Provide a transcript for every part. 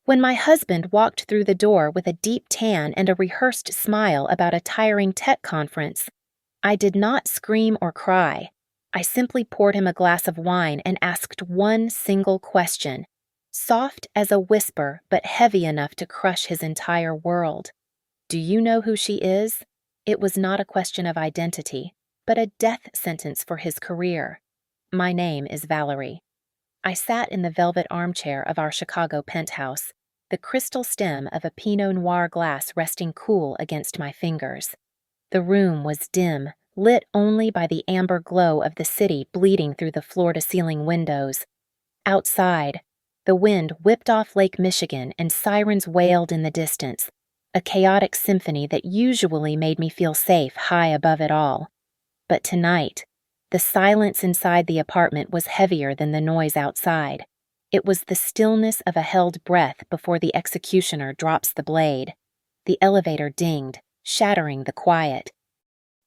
When my husband walked through the door with a deep tan and a rehearsed smile about a tiring tech conference, I did not scream or cry. I simply poured him a glass of wine and asked one single question, soft as a whisper but heavy enough to crush his entire world. Do you know who she is? It was not a question of identity, but a death sentence for his career. My name is Valerie. I sat in the velvet armchair of our Chicago penthouse, the crystal stem of a Pinot Noir glass resting cool against my fingers. The room was dim, lit only by the amber glow of the city bleeding through the floor-to-ceiling windows. Outside, the wind whipped off Lake Michigan and sirens wailed in the distance, a chaotic symphony that usually made me feel safe high above it all. But tonight, the silence inside the apartment was heavier than the noise outside. It was the stillness of a held breath before the executioner drops the blade. The elevator dinged, shattering the quiet.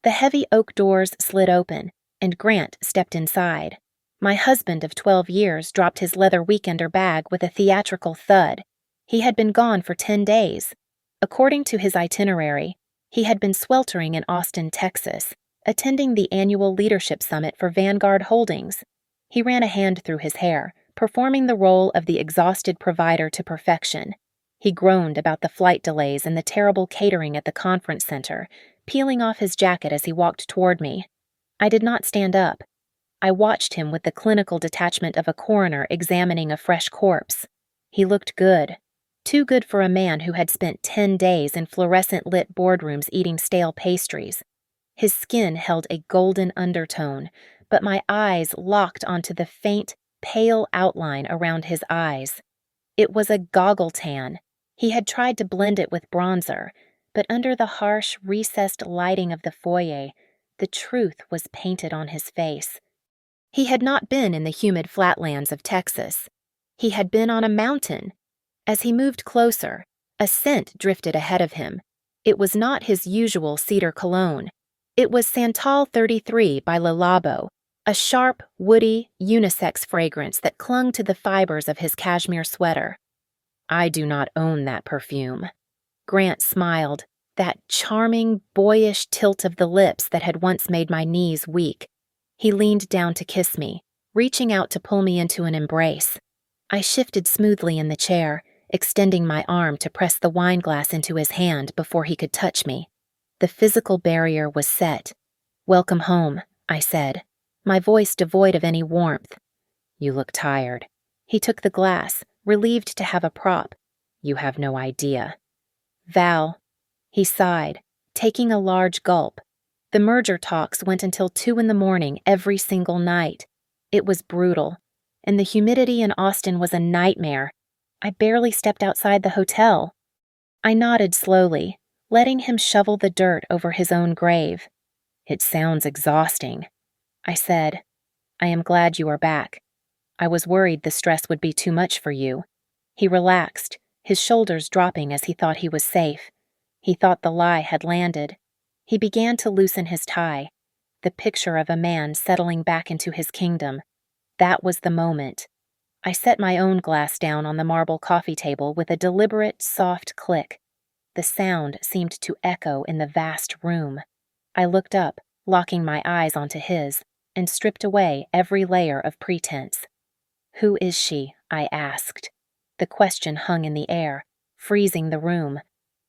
The heavy oak doors slid open, and Grant stepped inside. My husband of 12 years dropped his leather weekender bag with a theatrical thud. He had been gone for 10 days. According to his itinerary, he had been sweltering in Austin, Texas, attending the annual leadership summit for Vanguard Holdings. He ran a hand through his hair, performing the role of the exhausted provider to perfection. He groaned about the flight delays and the terrible catering at the conference center, peeling off his jacket as he walked toward me. I did not stand up. I watched him with the clinical detachment of a coroner examining a fresh corpse. He looked good. Too good for a man who had spent 10 days in fluorescent-lit boardrooms eating stale pastries. His skin held a golden undertone, but my eyes locked onto the faint, pale outline around his eyes. It was a goggle tan. He had tried to blend it with bronzer, but under the harsh, recessed lighting of the foyer, the truth was painted on his face. He had not been in the humid flatlands of Texas. He had been on a mountain. As he moved closer, a scent drifted ahead of him. It was not his usual cedar cologne. It was Santal 33 by Le Labo, a sharp, woody, unisex fragrance that clung to the fibers of his cashmere sweater. I do not own that perfume. Grant smiled, that charming, boyish tilt of the lips that had once made my knees weak. He leaned down to kiss me, reaching out to pull me into an embrace. I shifted smoothly in the chair, extending my arm to press the wine glass into his hand before he could touch me. The physical barrier was set. "Welcome home," I said, my voice devoid of any warmth. "You look tired." He took the glass, relieved to have a prop. "You have no idea." "Val." He sighed, taking a large gulp. The merger talks went until 2 in the morning every single night. It was brutal, and the humidity in Austin was a nightmare. I barely stepped outside the hotel. I nodded slowly, letting him shovel the dirt over his own grave. "It sounds exhausting," I said. "I am glad you are back. I was worried the stress would be too much for you." He relaxed, his shoulders dropping as he thought he was safe. He thought the lie had landed. He began to loosen his tie, the picture of a man settling back into his kingdom. That was the moment. I set my own glass down on the marble coffee table with a deliberate, soft click. The sound seemed to echo in the vast room. I looked up, locking my eyes onto his, and stripped away every layer of pretense. "Who is she?" I asked. The question hung in the air, freezing the room.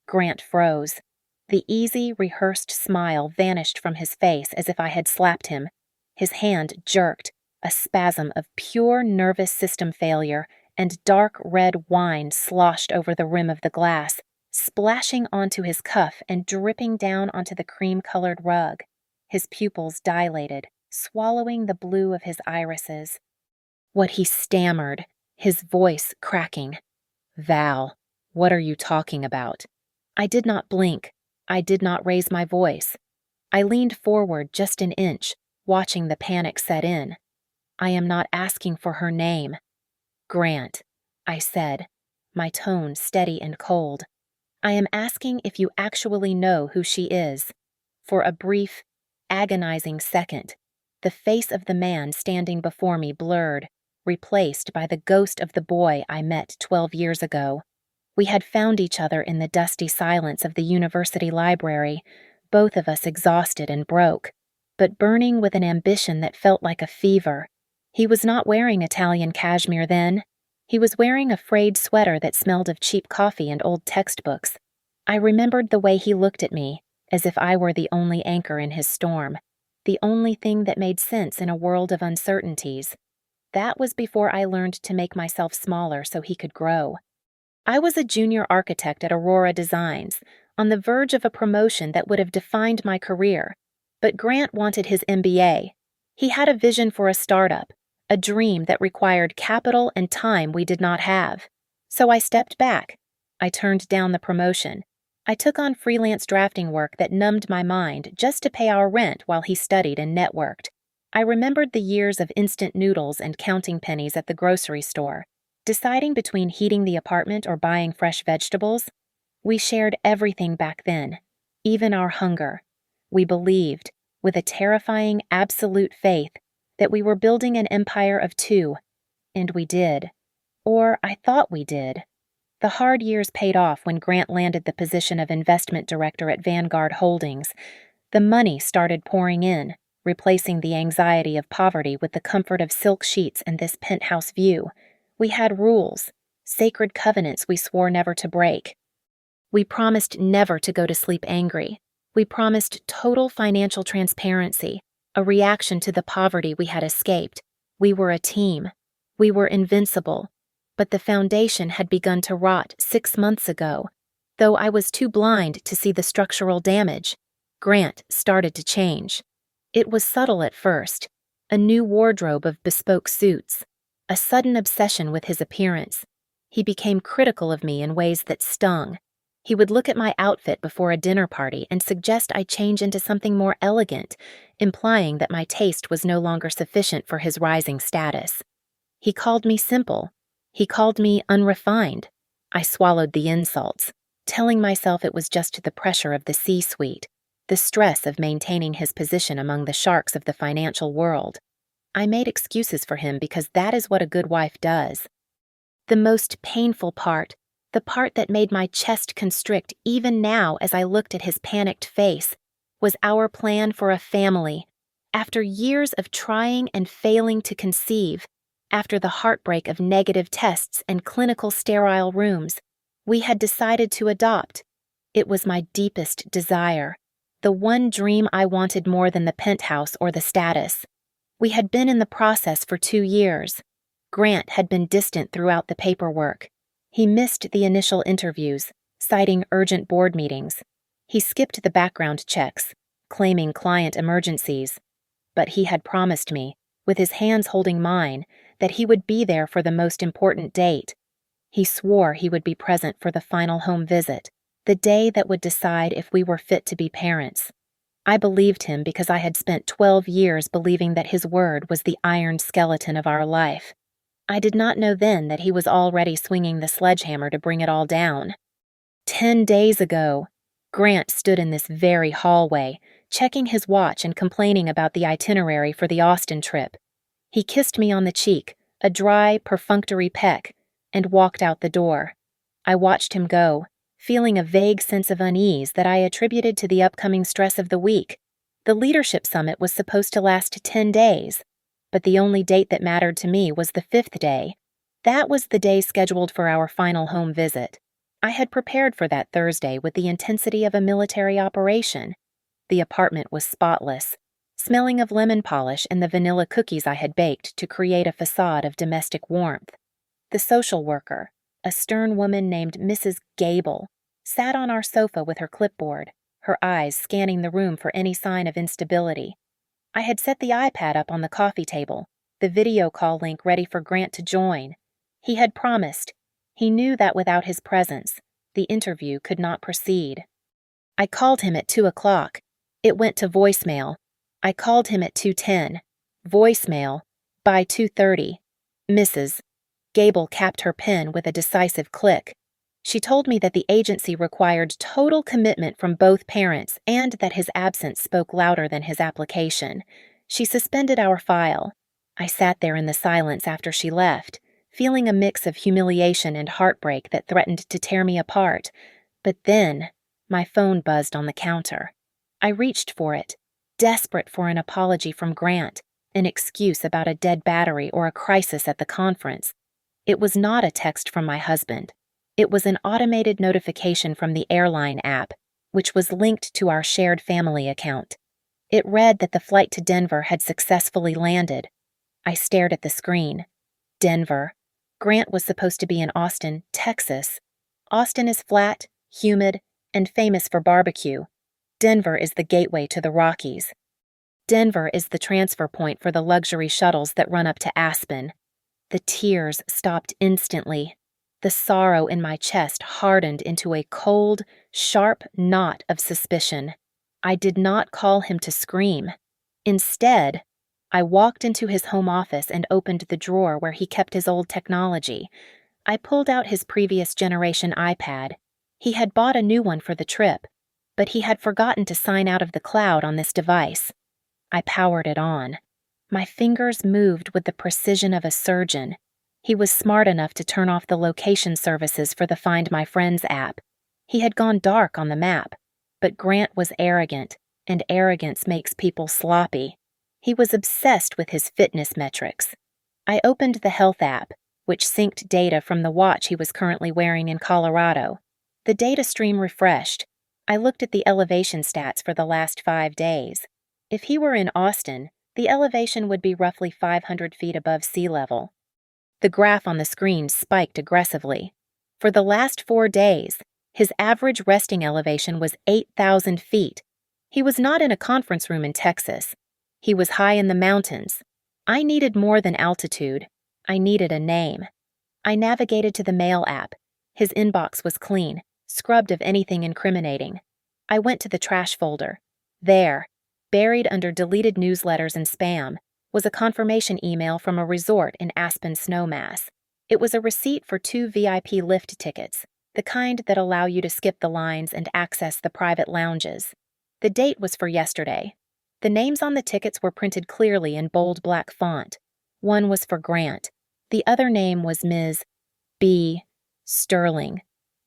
Grant froze. The easy, rehearsed smile vanished from his face as if I had slapped him. His hand jerked, a spasm of pure nervous system failure, and dark red wine sloshed over the rim of the glass, splashing onto his cuff and dripping down onto the cream-colored rug. His pupils dilated, swallowing the blue of his irises. What he stammered, his voice cracking. "Val, what are you talking about?" I did not blink. I did not raise my voice. I leaned forward just an inch, watching the panic set in. "I am not asking for her name." "Grant," I said, my tone steady and cold. "I am asking if you actually know who she is." For a brief, agonizing second, the face of the man standing before me blurred, replaced by the ghost of the boy I met 12 years ago. We had found each other in the dusty silence of the university library, both of us exhausted and broke, but burning with an ambition that felt like a fever. He was not wearing Italian cashmere then. He was wearing a frayed sweater that smelled of cheap coffee and old textbooks. I remembered the way he looked at me, as if I were the only anchor in his storm, the only thing that made sense in a world of uncertainties. That was before I learned to make myself smaller so he could grow. I was a junior architect at Aurora Designs, on the verge of a promotion that would have defined my career, but Grant wanted his MBA. He had a vision for a startup, a dream that required capital and time we did not have. So I stepped back. I turned down the promotion. I took on freelance drafting work that numbed my mind just to pay our rent while he studied and networked. I remembered the years of instant noodles and counting pennies at the grocery store, deciding between heating the apartment or buying fresh vegetables. We shared everything back then, even our hunger. We believed, with a terrifying absolute faith, that we were building an empire of two. And we did. Or I thought we did. The hard years paid off when Grant landed the position of investment director at Vanguard Holdings. The money started pouring in, replacing the anxiety of poverty with the comfort of silk sheets and this penthouse view. We had rules, sacred covenants we swore never to break. We promised never to go to sleep angry. We promised total financial transparency, a reaction to the poverty we had escaped. We were a team. We were invincible. But the foundation had begun to rot 6 months ago. Though I was too blind to see the structural damage, Grant started to change. It was subtle at first, a new wardrobe of bespoke suits, a sudden obsession with his appearance. He became critical of me in ways that stung. He would look at my outfit before a dinner party and suggest I change into something more elegant, implying that my taste was no longer sufficient for his rising status. He called me simple. He called me unrefined. I swallowed the insults, telling myself it was just the pressure of the C-suite, the stress of maintaining his position among the sharks of the financial world. I made excuses for him because that is what a good wife does. The most painful part, the part that made my chest constrict even now as I looked at his panicked face, was our plan for a family. After years of trying and failing to conceive, after the heartbreak of negative tests and clinical sterile rooms, we had decided to adopt. It was my deepest desire, the one dream I wanted more than the penthouse or the status. We had been in the process for 2 years. Grant had been distant throughout the paperwork. He missed the initial interviews, citing urgent board meetings. He skipped the background checks, claiming client emergencies. But he had promised me, with his hands holding mine, that he would be there for the most important date. He swore he would be present for the final home visit, the day that would decide if we were fit to be parents. I believed him because I had spent 12 years believing that his word was the iron skeleton of our life. I did not know then that he was already swinging the sledgehammer to bring it all down. 10 days ago, Grant stood in this very hallway, checking his watch and complaining about the itinerary for the Austin trip. He kissed me on the cheek, a dry, perfunctory peck, and walked out the door. I watched him go, feeling a vague sense of unease that I attributed to the upcoming stress of the week. The leadership summit was supposed to last 10 days, but the only date that mattered to me was the 5th day. That was the day scheduled for our final home visit. I had prepared for that Thursday with the intensity of a military operation. The apartment was spotless, smelling of lemon polish and the vanilla cookies I had baked to create a facade of domestic warmth. The social worker, a stern woman named Mrs. Gable, sat on our sofa with her clipboard, her eyes scanning the room for any sign of instability. I had set the iPad up on the coffee table, the video call link ready for Grant to join. He had promised. He knew that without his presence, the interview could not proceed. I called him at 2 o'clock. It went to voicemail. I called him at 2:10. Voicemail. By 2:30. Mrs. Gable capped her pen with a decisive click. She told me that the agency required total commitment from both parents and that his absence spoke louder than his application. She suspended our file. I sat there in the silence after she left, feeling a mix of humiliation and heartbreak that threatened to tear me apart. But then, my phone buzzed on the counter. I reached for it, desperate for an apology from Grant, an excuse about a dead battery or a crisis at the conference. It was not a text from my husband. It was an automated notification from the airline app, which was linked to our shared family account. It read that the flight to Denver had successfully landed. I stared at the screen. Denver. Grant was supposed to be in Austin, Texas. Austin is flat, humid, and famous for barbecue. Denver is the gateway to the Rockies. Denver is the transfer point for the luxury shuttles that run up to Aspen. The tears stopped instantly. The sorrow in my chest hardened into a cold, sharp knot of suspicion. I did not call him to scream. Instead, I walked into his home office and opened the drawer where he kept his old technology. I pulled out his previous generation iPad. He had bought a new one for the trip, but he had forgotten to sign out of the cloud on this device. I powered it on. My fingers moved with the precision of a surgeon. He was smart enough to turn off the location services for the Find My Friends app. He had gone dark on the map, but Grant was arrogant, and arrogance makes people sloppy. He was obsessed with his fitness metrics. I opened the health app, which synced data from the watch he was currently wearing in Colorado. The data stream refreshed. I looked at the elevation stats for the last 5 days. If he were in Austin, the elevation would be roughly 500 feet above sea level. The graph on the screen spiked aggressively. For the last 4 days, his average resting elevation was 8,000 feet. He was not in a conference room in Texas. He was high in the mountains. I needed more than altitude. I needed a name. I navigated to the mail app. His inbox was clean, scrubbed of anything incriminating. I went to the trash folder. There, buried under deleted newsletters and spam, was a confirmation email from a resort in Aspen Snowmass. It was a receipt for 2 VIP lift tickets, the kind that allow you to skip the lines and access the private lounges. The date was for yesterday. The names on the tickets were printed clearly in bold black font. One was for Grant. The other name was Ms. B. Sterling.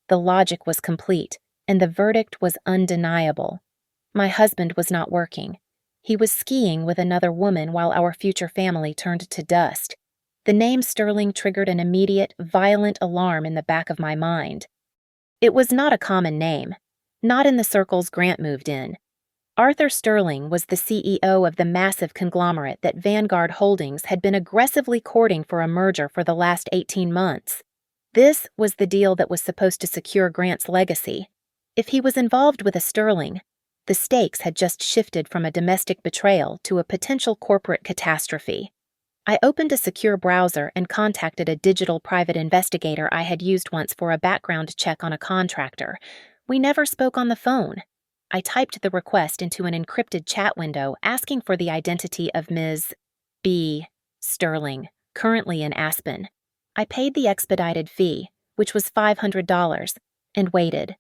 The logic was complete, and the verdict was undeniable. My husband was not working. He was skiing with another woman while our future family turned to dust. The name Sterling triggered an immediate, violent alarm in the back of my mind. It was not a common name, not in the circles Grant moved in. Arthur Sterling was the CEO of the massive conglomerate that Vanguard Holdings had been aggressively courting for a merger for the last 18 months. This was the deal that was supposed to secure Grant's legacy. If he was involved with a Sterling, the stakes had just shifted from a domestic betrayal to a potential corporate catastrophe. I opened a secure browser and contacted a digital private investigator I had used once for a background check on a contractor. We never spoke on the phone. I typed the request into an encrypted chat window asking for the identity of Ms. B. Sterling, currently in Aspen. I paid the expedited fee, which was $500, and waited.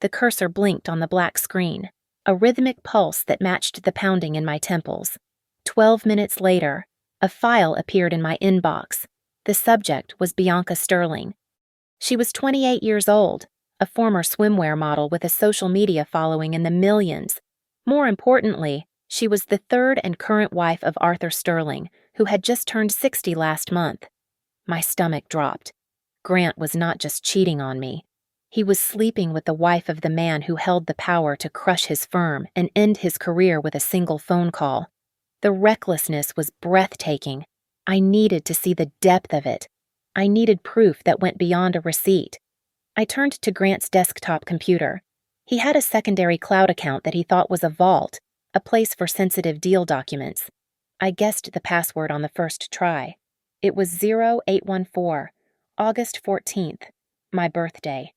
The cursor blinked on the black screen, a rhythmic pulse that matched the pounding in my temples. 12 minutes later, a file appeared in my inbox. The subject was Bianca Sterling. She was 28 years old, a former swimwear model with a social media following in the millions. More importantly, she was the third and current wife of Arthur Sterling, who had just turned 60 last month. My stomach dropped. Grant was not just cheating on me. He was sleeping with the wife of the man who held the power to crush his firm and end his career with a single phone call. The recklessness was breathtaking. I needed to see the depth of it. I needed proof that went beyond a receipt. I turned to Grant's desktop computer. He had a secondary cloud account that he thought was a vault, a place for sensitive deal documents. I guessed the password on the first try. It was 0814, August 14th, my birthday.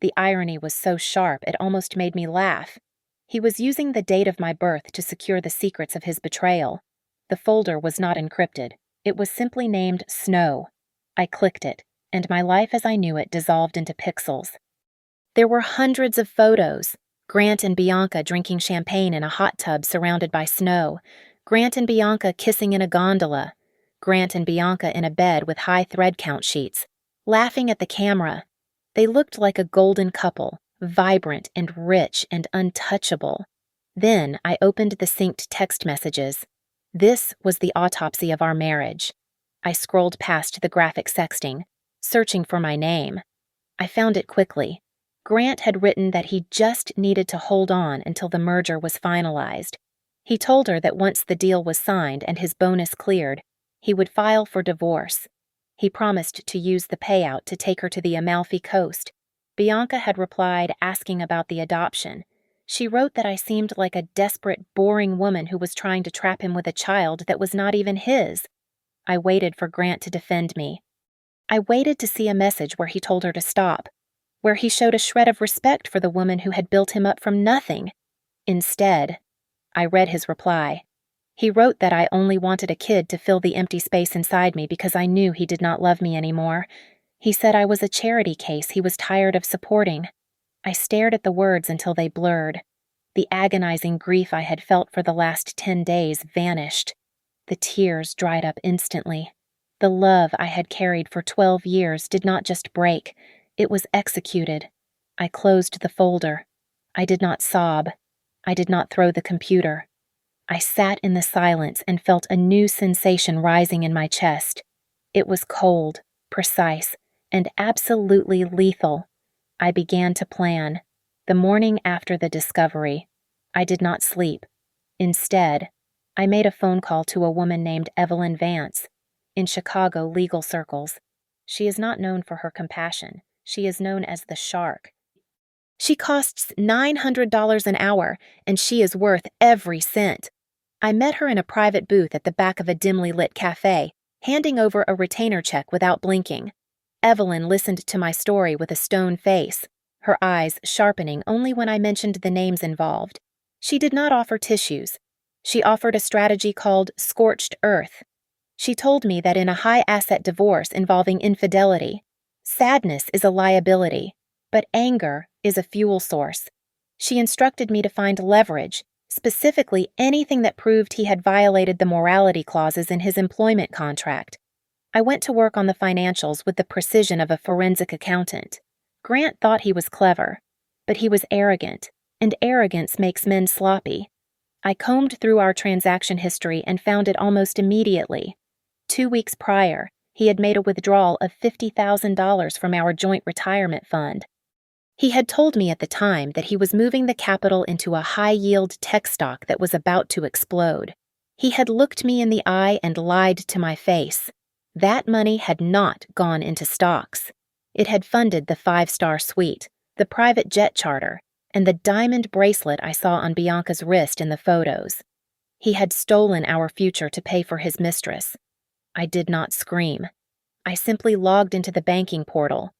The irony was so sharp it almost made me laugh. He was using the date of my birth to secure the secrets of his betrayal. The folder was not encrypted. It was simply named Snow. I clicked it, and my life as I knew it dissolved into pixels. There were hundreds of photos. Grant and Bianca drinking champagne in a hot tub surrounded by snow. Grant and Bianca kissing in a gondola. Grant and Bianca in a bed with high thread count sheets, laughing at the camera. They looked like a golden couple, vibrant and rich and untouchable. Then I opened the synced text messages. This was the autopsy of our marriage. I scrolled past the graphic sexting, searching for my name. I found it quickly. Grant had written that he just needed to hold on until the merger was finalized. He told her that once the deal was signed and his bonus cleared, he would file for divorce. He promised to use the payout to take her to the Amalfi Coast. Bianca had replied asking about the adoption. She wrote that I seemed like a desperate, boring woman who was trying to trap him with a child that was not even his. I waited for Grant to defend me. I waited to see a message where he told her to stop, where he showed a shred of respect for the woman who had built him up from nothing. Instead, I read his reply. He wrote that I only wanted a kid to fill the empty space inside me because I knew he did not love me anymore. He said I was a charity case he was tired of supporting. I stared at the words until they blurred. The agonizing grief I had felt for the last 10 days vanished. The tears dried up instantly. The love I had carried for 12 years did not just break, it was executed. I closed the folder. I did not sob. I did not throw the computer. I sat in the silence and felt a new sensation rising in my chest. It was cold, precise, and absolutely lethal. I began to plan. The morning after the discovery, I did not sleep. Instead, I made a phone call to a woman named Evelyn Vance. In Chicago legal circles, she is not known for her compassion. She is known as the Shark. She costs $900 an hour, and she is worth every cent. I met her in a private booth at the back of a dimly lit cafe, handing over a retainer check without blinking. Evelyn listened to my story with a stone face, her eyes sharpening only when I mentioned the names involved. She did not offer tissues. She offered a strategy called scorched earth. She told me that in a high-asset divorce involving infidelity, sadness is a liability, but anger is a fuel source. She instructed me to find leverage, specifically anything that proved he had violated the morality clauses in his employment contract. I went to work on the financials with the precision of a forensic accountant. Grant thought he was clever, but he was arrogant, and arrogance makes men sloppy. I combed through our transaction history and found it almost immediately. 2 weeks prior, he had made a withdrawal of $50,000 from our joint retirement fund. He had told me at the time that he was moving the capital into a high-yield tech stock that was about to explode. He had looked me in the eye and lied to my face. That money had not gone into stocks. It had funded the 5-star suite, the private jet charter, and the diamond bracelet I saw on Bianca's wrist in the photos. He had stolen our future to pay for his mistress. I did not scream. I simply logged into the banking portal.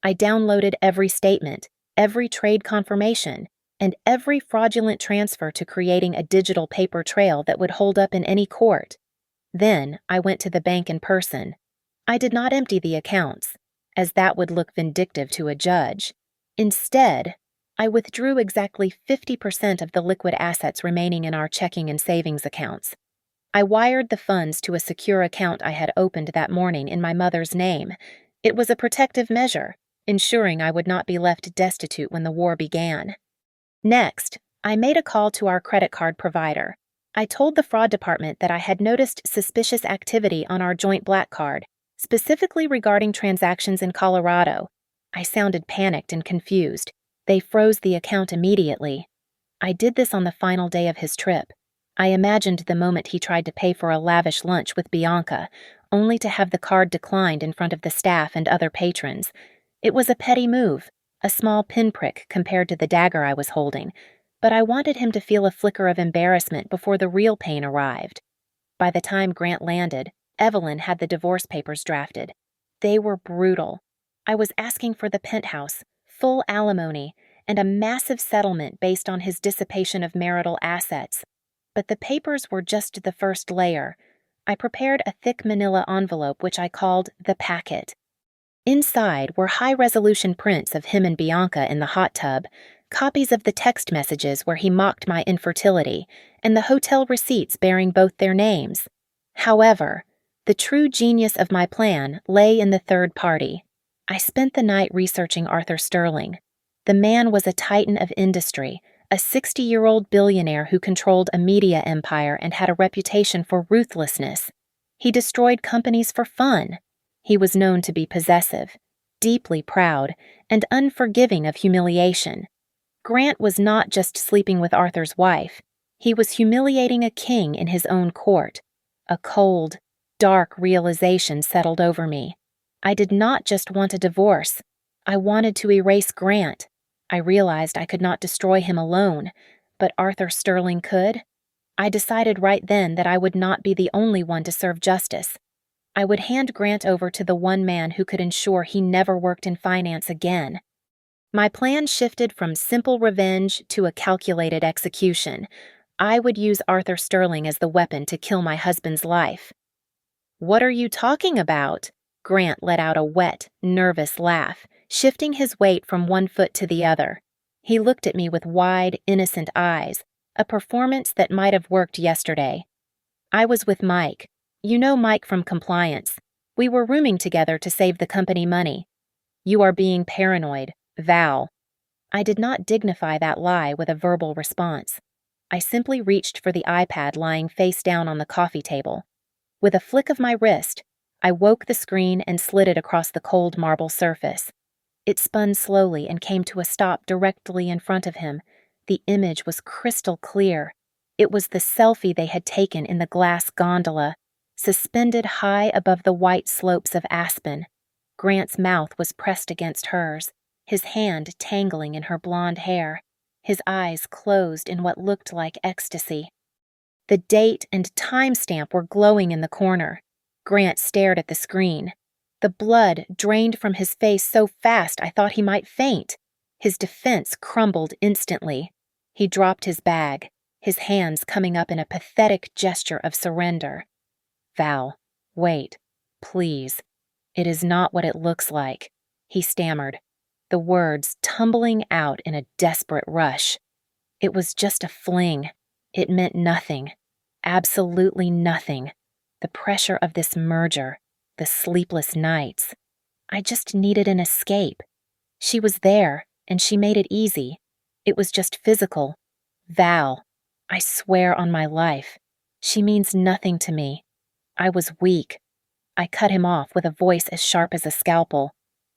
I downloaded every statement, every trade confirmation, and every fraudulent transfer to creating a digital paper trail that would hold up in any court. Then I went to the bank in person. I did not empty the accounts, as that would look vindictive to a judge. Instead, I withdrew exactly 50% of the liquid assets remaining in our checking and savings accounts. I wired the funds to a secure account I had opened that morning in my mother's name. It was a protective measure, ensuring I would not be left destitute when the war began. Next, I made a call to our credit card provider. I told the fraud department that I had noticed suspicious activity on our joint black card, specifically regarding transactions in Colorado. I sounded panicked and confused. They froze the account immediately. I did this on the final day of his trip. I imagined the moment he tried to pay for a lavish lunch with Bianca, only to have the card declined in front of the staff and other patrons. It was a petty move, a small pinprick compared to the dagger I was holding, but I wanted him to feel a flicker of embarrassment before the real pain arrived. By the time Grant landed, Evelyn had the divorce papers drafted. They were brutal. I was asking for the penthouse, full alimony, and a massive settlement based on his dissipation of marital assets. But the papers were just the first layer. I prepared a thick manila envelope which I called the packet. Inside were high-resolution prints of him and Bianca in the hot tub, copies of the text messages where he mocked my infertility, and the hotel receipts bearing both their names. However, The true genius of my plan lay in the third party. I spent the night researching Arthur Sterling. The man was a titan of industry, a 60-year-old billionaire who controlled a media empire and had a reputation for ruthlessness. He destroyed companies for fun. He was known to be possessive, deeply proud, and unforgiving of humiliation. Grant was not just sleeping with Arthur's wife. He was humiliating a king in his own court. A cold, dark realization settled over me. I did not just want a divorce. I wanted to erase Grant. I realized I could not destroy him alone, but Arthur Sterling could. I decided right then that I would not be the only one to serve justice. I would hand Grant over to the one man who could ensure he never worked in finance again. My plan shifted from simple revenge to a calculated execution. I would use Arthur Sterling as the weapon to kill my husband's life. "What are you talking about?" Grant let out a wet, nervous laugh, shifting his weight from one foot to the other. He looked at me with wide, innocent eyes, a performance that might have worked yesterday. "I was with Mike. You know Mike from compliance. We were rooming together to save the company money." "You are being paranoid, Val." I did not dignify that lie with a verbal response. I simply reached for the iPad lying face down on the coffee table. With a flick of my wrist, I woke the screen and slid it across the cold marble surface. It spun slowly and came to a stop directly in front of him. The image was crystal clear. It was the selfie they had taken in the glass gondola, suspended high above the white slopes of Aspen. Grant's mouth was pressed against hers, his hand tangling in her blonde hair, his eyes closed in what looked like ecstasy. The date and timestamp were glowing in the corner. Grant stared at the screen. The blood drained from his face so fast I thought he might faint. His defense crumbled instantly. He dropped his bag, his hands coming up in a pathetic gesture of surrender. "Val, wait, please. It is not what it looks like," he stammered, the words tumbling out in a desperate rush. "It was just a fling. It meant nothing. Absolutely nothing. The pressure of this merger, the sleepless nights. I just needed an escape. She was there, and she made it easy. It was just physical. Val, I swear on my life, she means nothing to me. I was weak." I cut him off with a voice as sharp as a scalpel.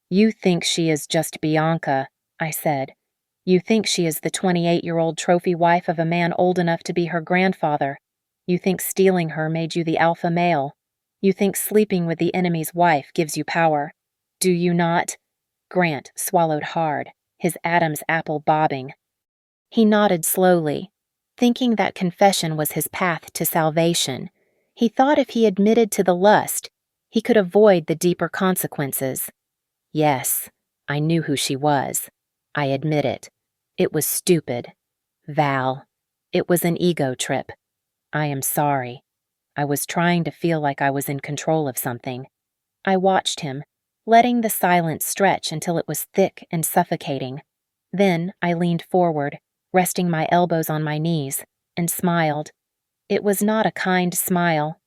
"You think she is just Bianca," I said. "You think she is the 28-year-old trophy wife of a man old enough to be her grandfather. You think stealing her made you the alpha male. You think sleeping with the enemy's wife gives you power. Do you not?" Grant swallowed hard, his Adam's apple bobbing. He nodded slowly, thinking that confession was his path to salvation. He thought if he admitted to the lust, he could avoid the deeper consequences. "Yes, I knew who she was. I admit it. It was stupid. Val, it was an ego trip. I am sorry. I was trying to feel like I was in control of something." I watched him, letting the silence stretch until it was thick and suffocating. Then I leaned forward, resting my elbows on my knees, and smiled. It was not a kind smile.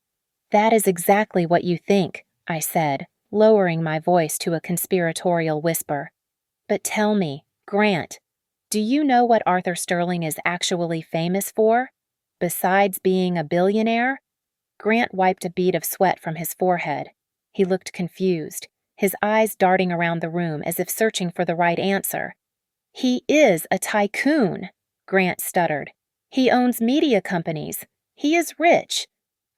"That is exactly what you think," I said, lowering my voice to a conspiratorial whisper. "But tell me, Grant, do you know what Arthur Sterling is actually famous for? Besides being a billionaire?" Grant wiped a bead of sweat from his forehead. He looked confused, his eyes darting around the room as if searching for the right answer. "He is a tycoon," Grant stuttered. "He owns media companies. He is rich."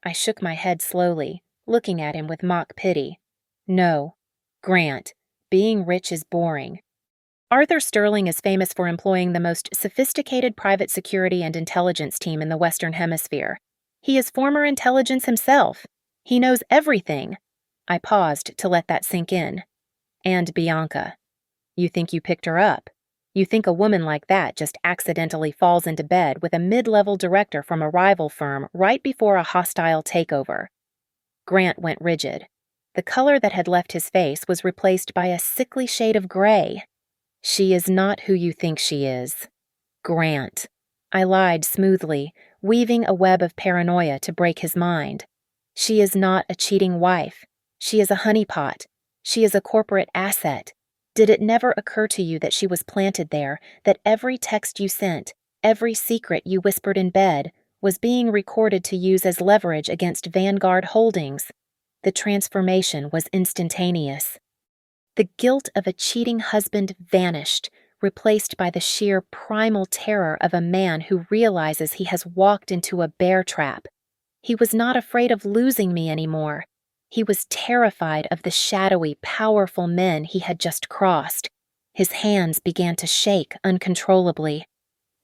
I shook my head slowly, looking at him with mock pity. "No, Grant, being rich is boring. Arthur Sterling is famous for employing the most sophisticated private security and intelligence team in the Western Hemisphere. He is former intelligence himself. He knows everything." I paused to let that sink in. "And Bianca. You think you picked her up? You think a woman like that just accidentally falls into bed with a mid-level director from a rival firm right before a hostile takeover?" Grant went rigid. The color that had left his face was replaced by a sickly shade of gray. "She is not who you think she is. Grant." I lied smoothly, weaving a web of paranoia to break his mind. She is not a cheating wife. She is a honeypot. She is a corporate asset. Did it never occur to you that she was planted there, that every text you sent, every secret you whispered in bed, was being recorded to use as leverage against Vanguard Holdings? The transformation was instantaneous. The guilt of a cheating husband vanished, replaced by the sheer primal terror of a man who realizes he has walked into a bear trap. He was not afraid of losing me anymore. He was terrified of the shadowy, powerful men he had just crossed. His hands began to shake uncontrollably.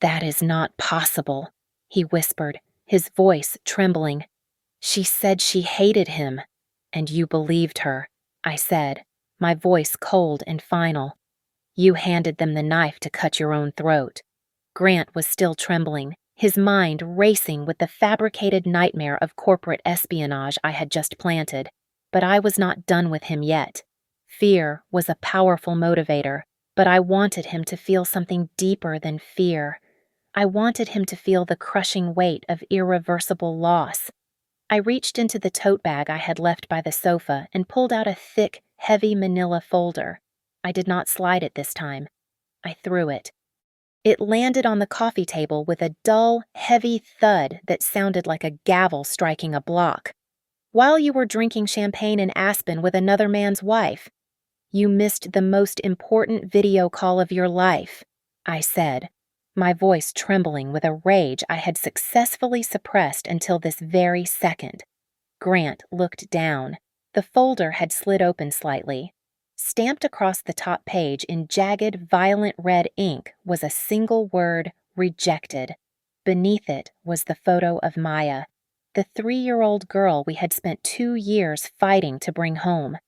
"That is not possible," he whispered, his voice trembling. "She said she hated him." "And you believed her," I said, my voice cold and final. "You handed them the knife to cut your own throat." Grant was still trembling, his mind racing with the fabricated nightmare of corporate espionage I had just planted. But I was not done with him yet. Fear was a powerful motivator, but I wanted him to feel something deeper than fear. I wanted him to feel the crushing weight of irreversible loss. I reached into the tote bag I had left by the sofa and pulled out a thick, heavy manila folder. I did not slide it this time. I threw it. It landed on the coffee table with a dull, heavy thud that sounded like a gavel striking a block. "While you were drinking champagne in Aspen with another man's wife. You missed the most important video call of your life," I said, my voice trembling with a rage I had successfully suppressed until this very second. Grant looked down. The folder had slid open slightly. Stamped across the top page in jagged, violent red ink was a single word, "Rejected." Beneath it was the photo of Maya, the 3-year-old girl we had spent 2 years fighting to bring home.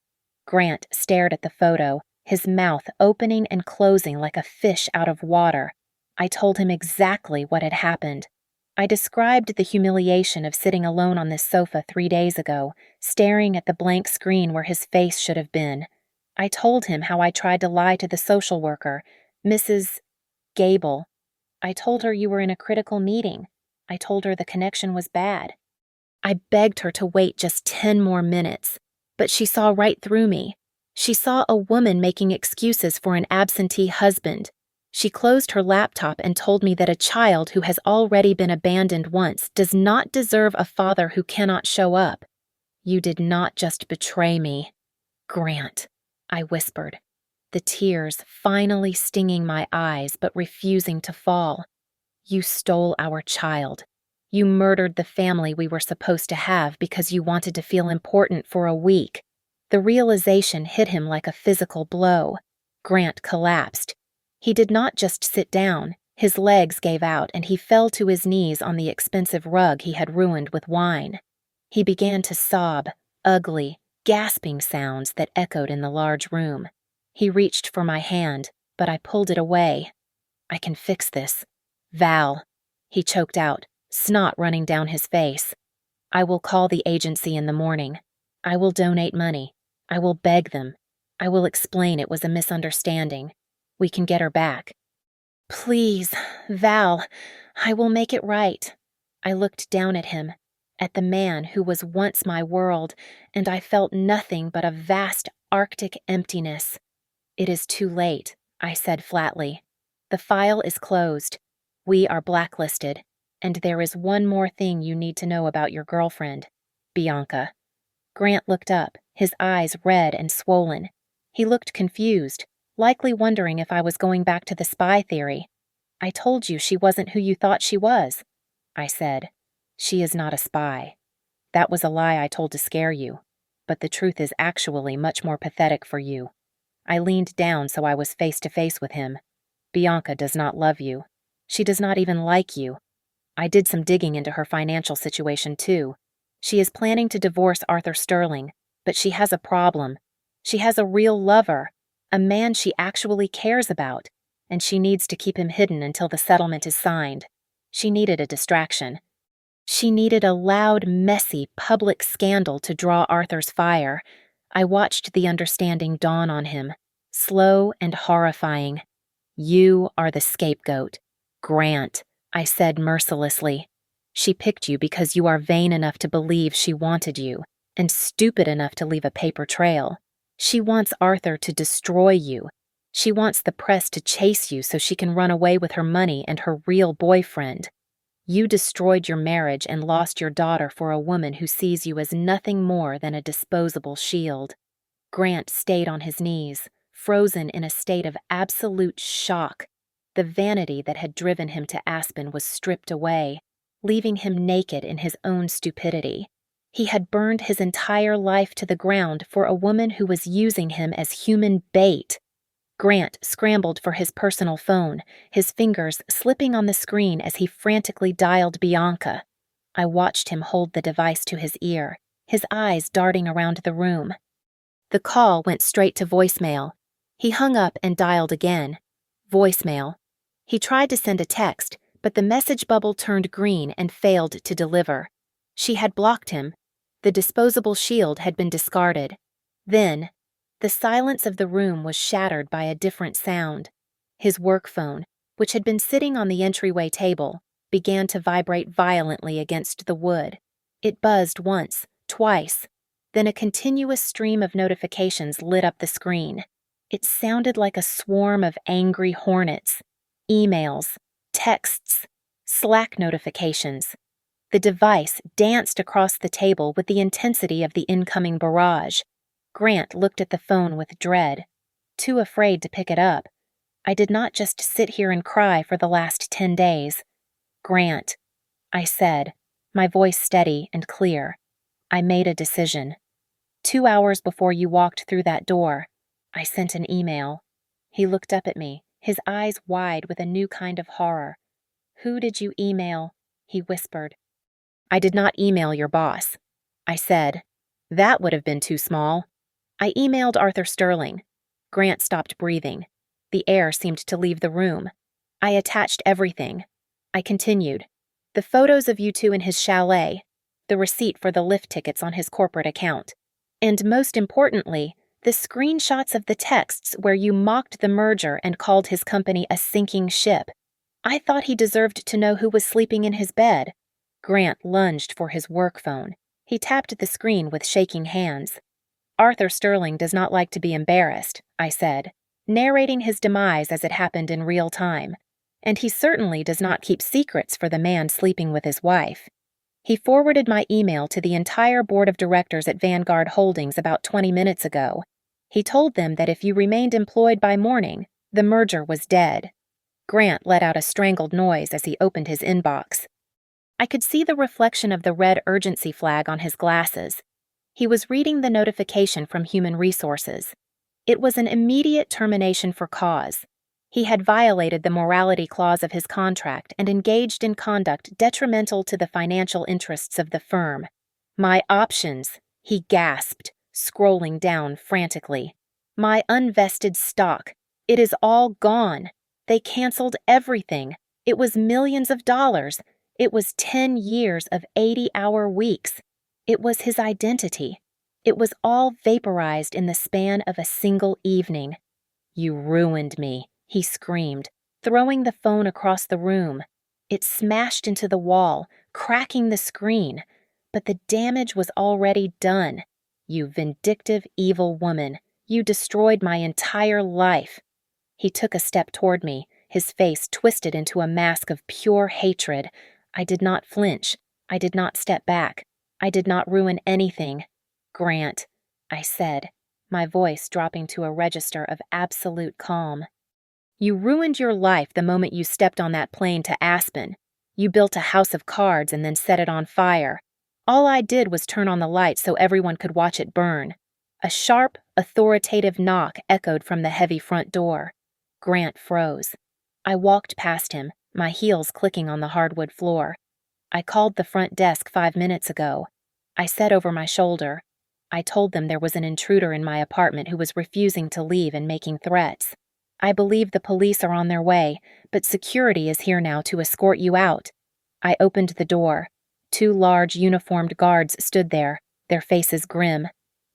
Grant stared at the photo, his mouth opening and closing like a fish out of water. I told him exactly what had happened. I described the humiliation of sitting alone on this sofa 3 days ago, staring at the blank screen where his face should have been. I told him how I tried to lie to the social worker, Mrs. Gable. I told her you were in a critical meeting. I told her the connection was bad. I begged her to wait just 10 more minutes, but she saw right through me. She saw a woman making excuses for an absentee husband. She closed her laptop and told me that a child who has already been abandoned once does not deserve a father who cannot show up. "You did not just betray me, Grant," I whispered, the tears finally stinging my eyes but refusing to fall. "You stole our child. You murdered the family we were supposed to have because you wanted to feel important for a week." The realization hit him like a physical blow. Grant collapsed. He did not just sit down. His legs gave out and he fell to his knees on the expensive rug he had ruined with wine. He began to sob, ugly, gasping sounds that echoed in the large room. He reached for my hand, but I pulled it away. "I can fix this. Val," he choked out, snot running down his face. "I will call the agency in the morning. I will donate money. I will beg them. I will explain it was a misunderstanding. We can get her back." "Please, Val, I will make it right." I looked down at him, at the man who was once my world, and I felt nothing but a vast Arctic emptiness. "It is too late," I said flatly. "The file is closed. We are blacklisted. And there is one more thing you need to know about your girlfriend, Bianca." Grant looked up, his eyes red and swollen. He looked confused, likely wondering if I was going back to the spy theory. "I told you she wasn't who you thought she was," I said. "She is not a spy. That was a lie I told to scare you, but the truth is actually much more pathetic for you." I leaned down so I was face to face with him. "Bianca does not love you. She does not even like you. I did some digging into her financial situation, too. She is planning to divorce Arthur Sterling, but she has a problem. She has a real lover, a man she actually cares about, and she needs to keep him hidden until the settlement is signed. She needed a distraction. She needed a loud, messy, public scandal to draw Arthur's fire. I watched the understanding dawn on him, slow and horrifying. "You are the scapegoat, Grant," I said mercilessly. She picked you because you are vain enough to believe she wanted you, and stupid enough to leave a paper trail. She wants Arthur to destroy you. She wants the press to chase you so she can run away with her money and her real boyfriend. You destroyed your marriage and lost your daughter for a woman who sees you as nothing more than a disposable shield. Grant stayed on his knees, frozen in a state of absolute shock. The vanity that had driven him to Aspen was stripped away, leaving him naked in his own stupidity. He had burned his entire life to the ground for a woman who was using him as human bait. Grant scrambled for his personal phone, his fingers slipping on the screen as he frantically dialed Bianca. I watched him hold the device to his ear, his eyes darting around the room. The call went straight to voicemail. He hung up and dialed again. Voicemail. He tried to send a text, but the message bubble turned green and failed to deliver. She had blocked him. The disposable shield had been discarded. Then, the silence of the room was shattered by a different sound. His work phone, which had been sitting on the entryway table, began to vibrate violently against the wood. It buzzed once, twice. Then a continuous stream of notifications lit up the screen. It sounded like a swarm of angry hornets. Emails, texts, Slack notifications. The device danced across the table with the intensity of the incoming barrage. Grant looked at the phone with dread, too afraid to pick it up. I did not just sit here and cry for the last 10 days. Grant, I said, my voice steady and clear. I made a decision. 2 hours before you walked through that door, I sent an email. He looked up at me, his eyes wide with a new kind of horror. Who did you email? He whispered. I did not email your boss. I said. That would have been too small. I emailed Arthur Sterling. Grant stopped breathing. The air seemed to leave the room. I attached everything. I continued. The photos of you two in his chalet, the receipt for the lift tickets on his corporate account, and most importantly, the screenshots of the texts where you mocked the merger and called his company a sinking ship. I thought he deserved to know who was sleeping in his bed. Grant lunged for his work phone. He tapped the screen with shaking hands. Arthur Sterling does not like to be embarrassed, I said, narrating his demise as it happened in real time. And he certainly does not keep secrets for the man sleeping with his wife. He forwarded my email to the entire board of directors at Vanguard Holdings about 20 minutes ago. He told them that if you remained employed by morning, the merger was dead. Grant let out a strangled noise as he opened his inbox. I could see the reflection of the red urgency flag on his glasses. He was reading the notification from Human Resources. It was an immediate termination for cause. He had violated the morality clause of his contract and engaged in conduct detrimental to the financial interests of the firm. My options, he gasped, scrolling down frantically. My unvested stock. It is all gone. They canceled everything. It was millions of dollars. It was 10 years of 80-hour weeks. It was his identity. It was all vaporized in the span of a single evening. You ruined me, he screamed, throwing the phone across the room. It smashed into the wall, cracking the screen. But the damage was already done. You vindictive, evil woman. You destroyed my entire life. He took a step toward me, his face twisted into a mask of pure hatred. I did not flinch. I did not step back. I did not ruin anything. Grant, I said, my voice dropping to a register of absolute calm. You ruined your life the moment you stepped on that plane to Aspen. You built a house of cards and then set it on fire. All I did was turn on the lights so everyone could watch it burn. A sharp, authoritative knock echoed from the heavy front door. Grant froze. I walked past him, my heels clicking on the hardwood floor. I called the front desk 5 minutes ago. I said over my shoulder. I told them there was an intruder in my apartment who was refusing to leave and making threats. I believe the police are on their way, but security is here now to escort you out. I opened the door. 2 large uniformed guards stood there, their faces grim.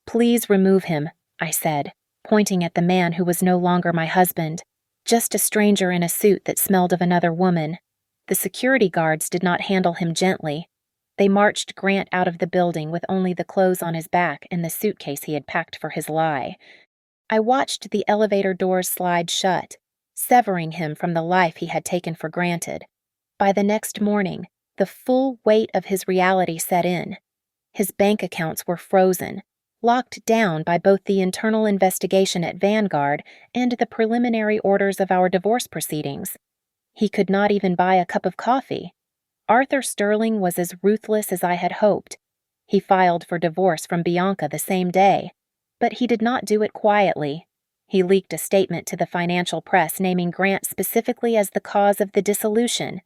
Please remove him, I said, pointing at the man who was no longer my husband, just a stranger in a suit that smelled of another woman. The security guards did not handle him gently. They marched Grant out of the building with only the clothes on his back and the suitcase he had packed for his lie. I watched the elevator doors slide shut, severing him from the life he had taken for granted. By the next morning, the full weight of his reality set in. His bank accounts were frozen, locked down by both the internal investigation at Vanguard and the preliminary orders of our divorce proceedings. He could not even buy a cup of coffee. Arthur Sterling was as ruthless as I had hoped. He filed for divorce from Bianca the same day, but he did not do it quietly. He leaked a statement to the financial press naming Grant specifically as the cause of the dissolution.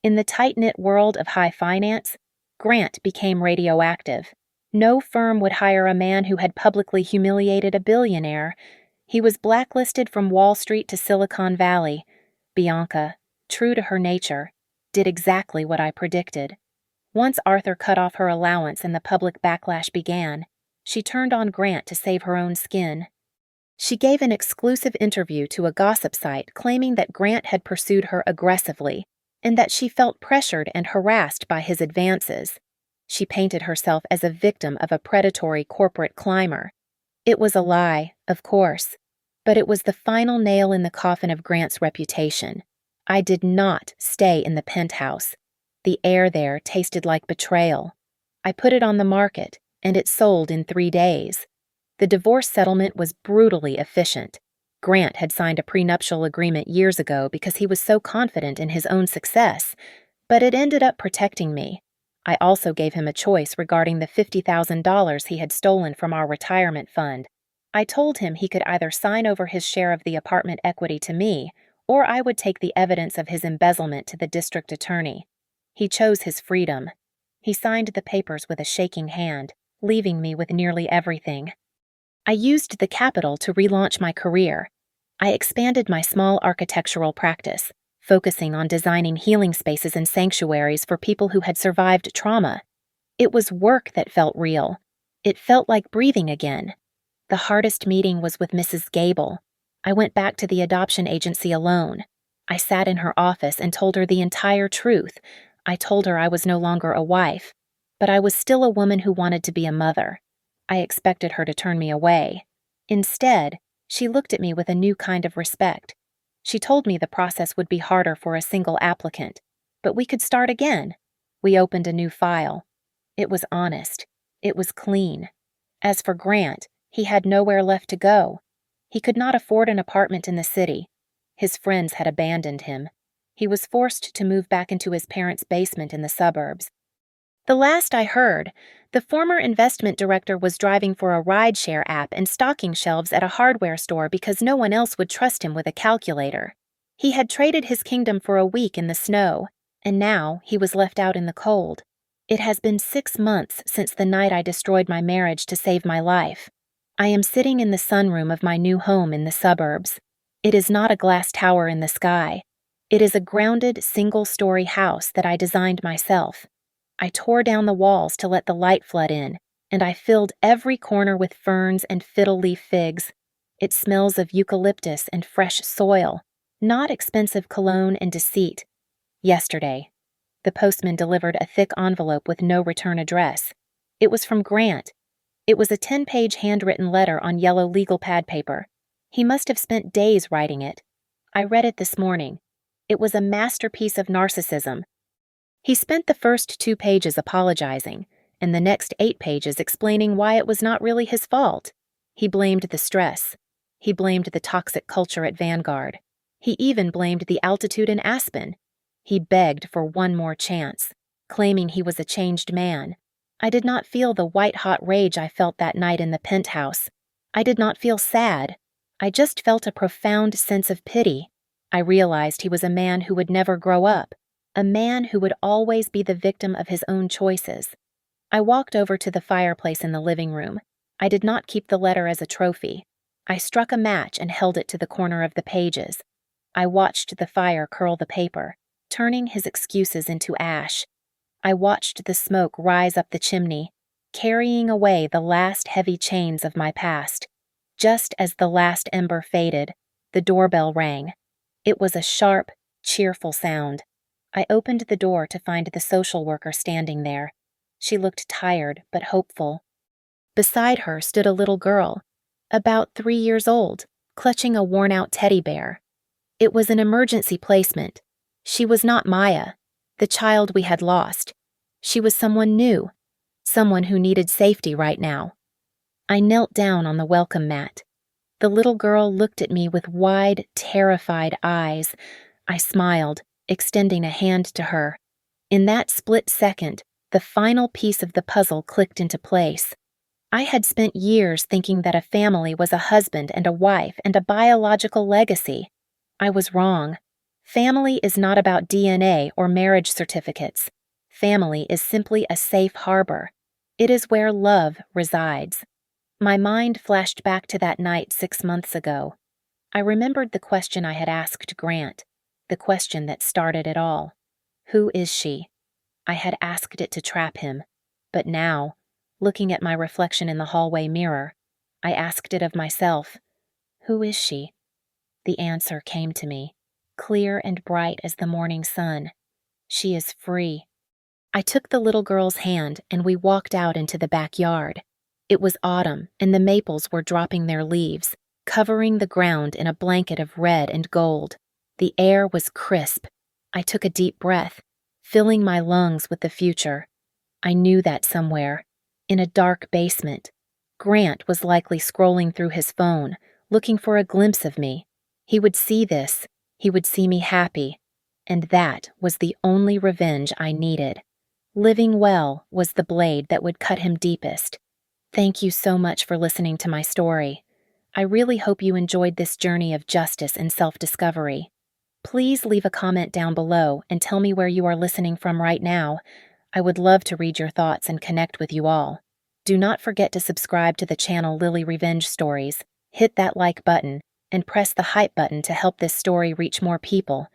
In the tight-knit world of high finance, Grant became radioactive. No firm would hire a man who had publicly humiliated a billionaire. He was blacklisted from Wall Street to Silicon Valley. Bianca, true to her nature, did exactly what I predicted. Once Arthur cut off her allowance and the public backlash began, she turned on Grant to save her own skin. She gave an exclusive interview to a gossip site claiming that Grant had pursued her aggressively and that she felt pressured and harassed by his advances. She painted herself as a victim of a predatory corporate climber. It was a lie, of course, but it was the final nail in the coffin of Grant's reputation. I did not stay in the penthouse. The air there tasted like betrayal. I put it on the market, and it sold in 3 days. The divorce settlement was brutally efficient. Grant had signed a prenuptial agreement years ago because he was so confident in his own success, but it ended up protecting me. I also gave him a choice regarding the $50,000 he had stolen from our retirement fund. I told him he could either sign over his share of the apartment equity to me, or I would take the evidence of his embezzlement to the district attorney. He chose his freedom. He signed the papers with a shaking hand, leaving me with nearly everything. I used the capital to relaunch my career. I expanded my small architectural practice, focusing on designing healing spaces and sanctuaries for people who had survived trauma. It was work that felt real. It felt like breathing again. The hardest meeting was with Mrs. Gable. I went back to the adoption agency alone. I sat in her office and told her the entire truth. I told her I was no longer a wife, but I was still a woman who wanted to be a mother. I expected her to turn me away. Instead, she looked at me with a new kind of respect. She told me the process would be harder for a single applicant, but we could start again. We opened a new file. It was honest. It was clean. As for Grant, he had nowhere left to go. He could not afford an apartment in the city. His friends had abandoned him. He was forced to move back into his parents' basement in the suburbs. The last I heard, the former investment director was driving for a rideshare app and stocking shelves at a hardware store because no one else would trust him with a calculator. He had traded his kingdom for a week in the snow, and now he was left out in the cold. It has been 6 months since the night I destroyed my marriage to save my life. I am sitting in the sunroom of my new home in the suburbs. It is not a glass tower in the sky. It is a grounded, single-story house that I designed myself. I tore down the walls to let the light flood in, and I filled every corner with ferns and fiddle-leaf figs. It smells of eucalyptus and fresh soil, not expensive cologne and deceit. Yesterday, the postman delivered a thick envelope with no return address. It was from Grant. It was a 10-page handwritten letter on yellow legal pad paper. He must have spent days writing it. I read it this morning. It was a masterpiece of narcissism. He spent the first 2 pages apologizing, and the next 8 pages explaining why it was not really his fault. He blamed the stress. He blamed the toxic culture at Vanguard. He even blamed the altitude in Aspen. He begged for one more chance, claiming he was a changed man. I did not feel the white-hot rage I felt that night in the penthouse. I did not feel sad. I just felt a profound sense of pity. I realized he was a man who would never grow up, a man who would always be the victim of his own choices. I walked over to the fireplace in the living room. I did not keep the letter as a trophy. I struck a match and held it to the corner of the pages. I watched the fire curl the paper, turning his excuses into ash. I watched the smoke rise up the chimney, carrying away the last heavy chains of my past. Just as the last ember faded, the doorbell rang. It was a sharp, cheerful sound. I opened the door to find the social worker standing there. She looked tired but hopeful. Beside her stood a little girl, about 3 years old, clutching a worn-out teddy bear. It was an emergency placement. She was not Maya, the child we had lost. She was someone new, someone who needed safety right now. I knelt down on the welcome mat. The little girl looked at me with wide, terrified eyes. I smiled, extending a hand to her. In that split second, the final piece of the puzzle clicked into place. I had spent years thinking that a family was a husband and a wife and a biological legacy. I was wrong. Family is not about DNA or marriage certificates. Family is simply a safe harbor. It is where love resides. My mind flashed back to that night 6 months ago. I remembered the question I had asked Grant, the question that started it all. Who is she? I had asked it to trap him, but now, looking at my reflection in the hallway mirror, I asked it of myself. Who is she? The answer came to me, clear and bright as the morning sun. She is free. I took the little girl's hand and we walked out into the backyard. It was autumn and the maples were dropping their leaves, covering the ground in a blanket of red and gold. The air was crisp. I took a deep breath, filling my lungs with the future. I knew that somewhere, in a dark basement, Grant was likely scrolling through his phone, looking for a glimpse of me. He would see this. He would see me happy. And that was the only revenge I needed. Living well was the blade that would cut him deepest. Thank you so much for listening to my story. I really hope you enjoyed this journey of justice and self-discovery. Please leave a comment down below and tell me where you are listening from right now. I would love to read your thoughts and connect with you all. Do not forget to subscribe to the channel Lily Revenge Stories, hit that like button, and press the hype button to help this story reach more people.